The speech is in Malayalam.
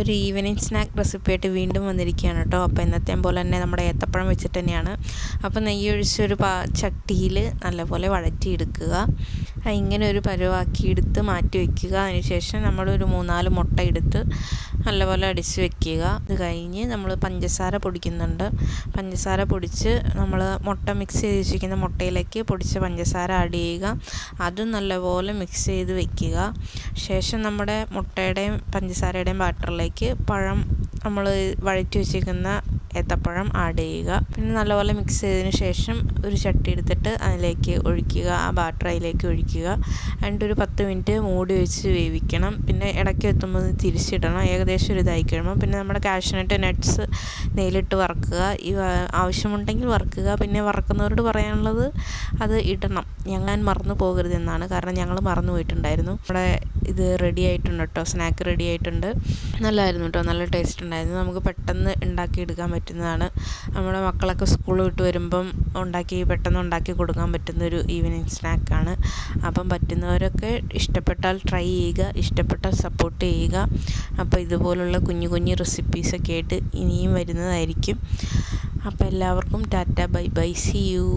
ഒരു ഈവനിങ് സ്നാക്ക് റെസിപ്പിയായിട്ട് വീണ്ടും വന്നിരിക്കുകയാണ് കേട്ടോ. അപ്പോൾ ഇന്നത്തെ പോലെ തന്നെ നമ്മുടെ ഏത്തപ്പഴം വെച്ചിട്ട് തന്നെയാണ്. അപ്പോൾ നെയ്യ് ഒഴിച്ചൊരു ചട്ടിയിൽ നല്ലപോലെ വഴറ്റിയെടുക്കുക. ഇങ്ങനെ ഒരു പരുവാക്കി എടുത്ത് മാറ്റി വയ്ക്കുക. അതിനുശേഷം നമ്മളൊരു 3-4 മുട്ട എടുത്ത് നല്ലപോലെ അടിച്ച് വെക്കുക. ഇത് കഴിഞ്ഞ് നമ്മൾ പഞ്ചസാര പൊടിക്കുന്നുണ്ട്. പഞ്ചസാര പൊടിച്ച് നമ്മൾ മുട്ട മിക്സ് ചെയ്ത് വെച്ചിരിക്കുന്ന മുട്ടയിലേക്ക് പൊടിച്ച പഞ്ചസാര ആഡ് ചെയ്യുക. അതും നല്ലപോലെ മിക്സ് ചെയ്ത് വെക്കുക. ശേഷം നമ്മുടെ മുട്ടയുടെയും പഞ്ചസാരയുടെയും ബാറ്ററിലേക്ക് പഴം നമ്മൾ വഴറ്റി വെച്ചിരിക്കുന്ന ഏത്തപ്പഴം ആഡ് ചെയ്യുക. പിന്നെ നല്ലപോലെ മിക്സ് ചെയ്തതിന് ശേഷം ഒരു ചട്ടി എടുത്തിട്ട് അതിലേക്ക് ഒഴിക്കുക. ആ ബാറ്റർ അതിലേക്ക് ഒഴിക്കുക. എന്നിട്ട് ഒരു 10 മിനിറ്റ് മൂടി വെച്ച് വേവിക്കണം. പിന്നെ ഇടയ്ക്ക് എത്തുമ്പോൾ തിരിച്ചിടണം. ഏകദേശം ഒരു ഇതായി കഴിയുമ്പോൾ പിന്നെ നമ്മുടെ കാഷ്നട്ട് നട്ട്സ് നെയ്യിലിട്ട് വറുക്കുക. ആവശ്യമുണ്ടെങ്കിൽ വറുക്കുക. പിന്നെ വറുക്കുന്നവരോട് പറയാനുള്ളത് അത് ഇടണം, ഞാൻ മറന്നു പോകരുതെന്നാണ്. കാരണം ഞങ്ങൾ മറന്നു പോയിട്ടുണ്ടായിരുന്നു. നമ്മുടെ ഇത് റെഡി ആയിട്ടുണ്ട് കേട്ടോ. സ്നാക്ക് റെഡി ആയിട്ടുണ്ട്. നല്ലതായിരുന്നു കേട്ടോ, നല്ല ടേസ്റ്റ് ഉണ്ടായിരുന്നു. നമുക്ക് പെട്ടെന്ന് ഉണ്ടാക്കിയെടുക്കാൻ പറ്റുന്നതാണ്. നമ്മുടെ മക്കളൊക്കെ സ്കൂൾ വിട്ട് വരുമ്പം പെട്ടെന്ന് ഉണ്ടാക്കി കൊടുക്കാൻ പറ്റുന്നൊരു ഈവനിങ് സ്നാക്കാണ്. അപ്പം പറ്റുന്നവരൊക്കെ ഇഷ്ടപ്പെട്ടാൽ ട്രൈ ചെയ്യുക, ഇഷ്ടപ്പെട്ടാൽ സപ്പോർട്ട് ചെയ്യുക. അപ്പോൾ ഇതുപോലുള്ള കുഞ്ഞു കുഞ്ഞു റെസിപ്പീസൊക്കെ ആയിട്ട് ഇനിയും വരുന്നതായിരിക്കും. അപ്പോൾ എല്ലാവർക്കും ta-ta, bye bye, see U.